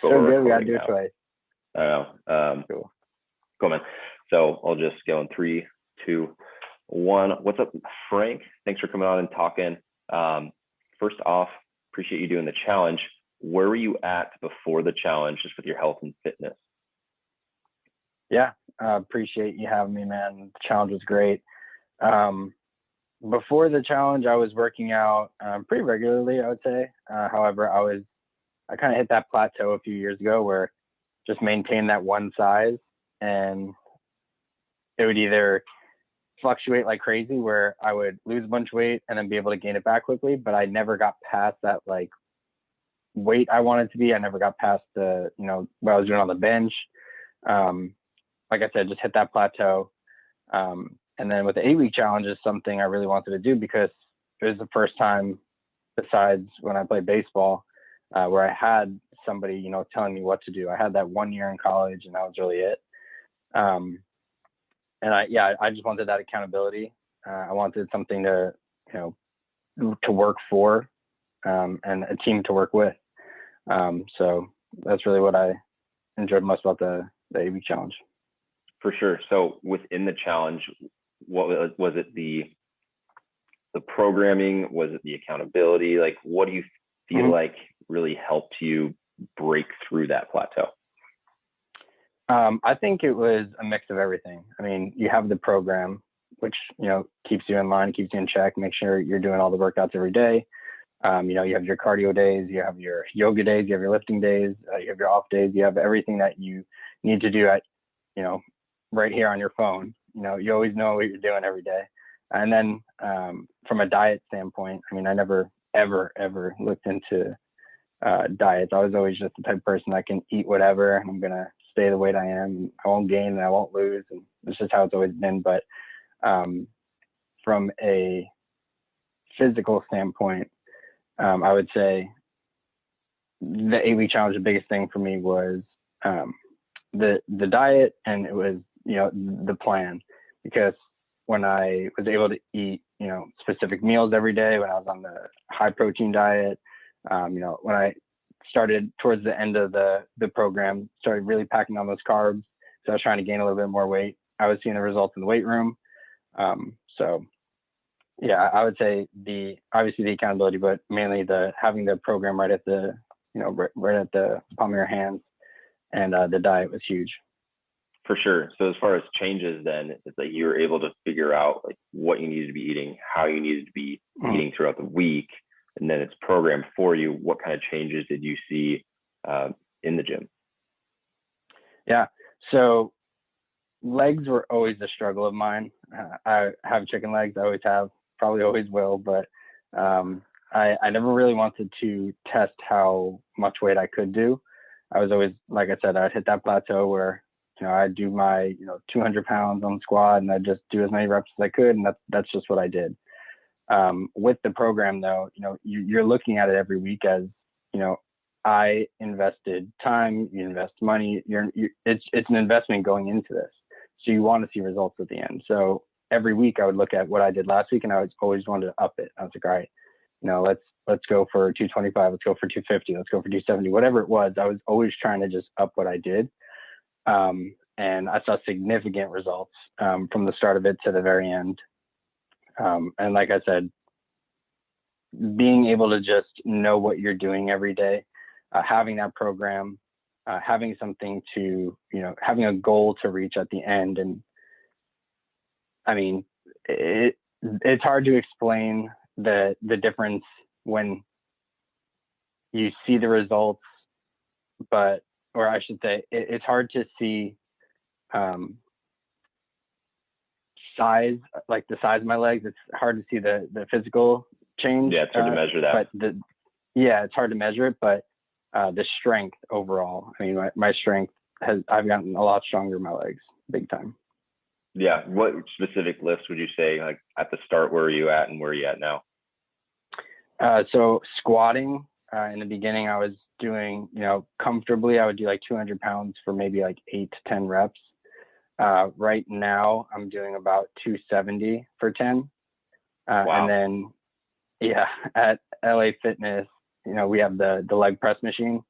but So we're good. We gotta recording do it now. twice. I don't know. Cool. Cool, man. So I'll just go in 3, 2, 1. What's up, Frank? Thanks for coming on and talking. First off, appreciate you doing the challenge. Where were you at before the challenge, just with your health and fitness? Yeah, appreciate you having me, man. The challenge was great. Before the challenge, I was working out pretty regularly, I would say. However, I kind of hit that plateau a few years ago where just maintain that one size, and it would either fluctuate like crazy where I would lose a bunch of weight and then be able to gain it back quickly, but I never got past that like weight I wanted to be. I never got past the, what I was doing on the bench. Like I said, just hit that plateau. And then with the 8-week challenge is something I really wanted to do because it was the first time besides when I played baseball, where I had somebody, telling me what to do. I had that 1 year in college and that was really it. And I just wanted that accountability. I wanted something to work for, and a team to work with. So that's really what I enjoyed most about the 8-week challenge. For sure. So within the challenge, what was it? The programming? Was it the accountability? Like, what do you feel like really helped you break through that plateau? I think it was a mix of everything. I mean, you have the program, which, keeps you in line, keeps you in check, make sure you're doing all the workouts every day. You have your cardio days, you have your yoga days, you have your lifting days, you have your off days, you have everything that you need to do at, right here on your phone. You always know what you're doing every day. And then from a diet standpoint, I mean, I never, ever looked into diets. I was always just the type of person that can eat whatever and I'm going to stay the weight I am. I won't gain and I won't lose. And this is how it's always been. But from a physical standpoint, I would say the 8-week challenge, the biggest thing for me was the diet, and it was, the plan, because when I was able to eat, specific meals every day, when I was on the high protein diet, when I started towards the end of the program, started really packing on those carbs. So I was trying to gain a little bit more weight. I was seeing the results in the weight room. So yeah, I would say obviously the accountability, but mainly having the program right at the, right at the palm of your hands, and the diet was huge. For sure. So as far as changes, then it's like you were able to figure out like what you needed to be eating, how you needed to be eating throughout the week, and then it's programmed for you. What kind of changes did you see in the gym? Yeah. So legs were always a struggle of mine. I have chicken legs. I always have, probably always will, but I never really wanted to test how much weight I could do. I was always, like I said, I'd hit that plateau where, I'd do my, 200 pounds on the squat and I'd just do as many reps as I could. And that's just what I did. With the program though, you're looking at it every week as, I invested time, you invest money, it's an investment going into this. So you want to see results at the end. So every week I would look at what I did last week and I always wanted to up it. I was like, all right, let's go for 225, let's go for 250, let's go for 270, whatever it was. I was always trying to just up what I did. And I saw significant results from the start of it to the very end. And like I said, being able to just know what you're doing every day, having that program, having something to, having a goal to reach at the end. And I mean, it's hard to explain the difference when you see the results, or I should say, it's hard to see size, like the size of my legs. It's hard to see the physical change. Yeah, it's hard to measure that. But it's hard to measure it, but the strength overall, I mean, my strength I've gotten a lot stronger in my legs, big time. Yeah. What specific lifts would you say, like at the start, where are you at and where are you at now? So squatting, in the beginning, I was doing, comfortably, I would do like 200 pounds for maybe like 8 to 10 reps. Right now I'm doing about 270 for 10. Wow. And then, at LA Fitness, we have the leg press machine.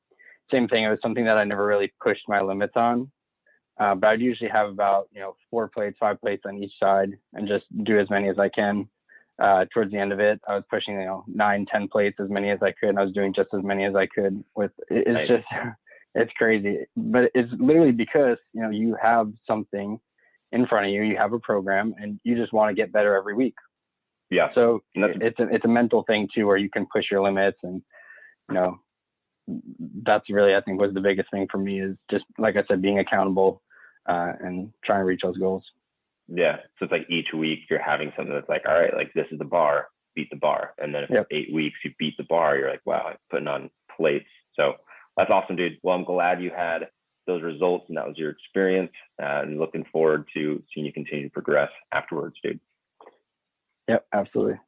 same thing. It was something that I never really pushed my limits on. But I'd usually have about, 4 plates, 5 plates on each side and just do as many as I can. Towards the end of it, I was pushing, 9, 10 plates, as many as I could. And I was doing just as many as I could it's Nice. just, it's crazy, but it's literally because, you have something in front of you, you have a program and you just want to get better every week. Yeah. So it's a mental thing too, where you can push your limits and, that's really, I think, was the biggest thing for me, is just, like I said, being accountable and trying to reach those goals. Yeah. So it's like each week you're having something that's like, all right, like this is the bar, beat the bar. And then if Yep. 8 weeks you beat the bar, you're like, wow, I'm putting on plates. So that's awesome, dude. Well, I'm glad you had those results and that was your experience, and looking forward to seeing you continue to progress afterwards, dude. Yep, absolutely.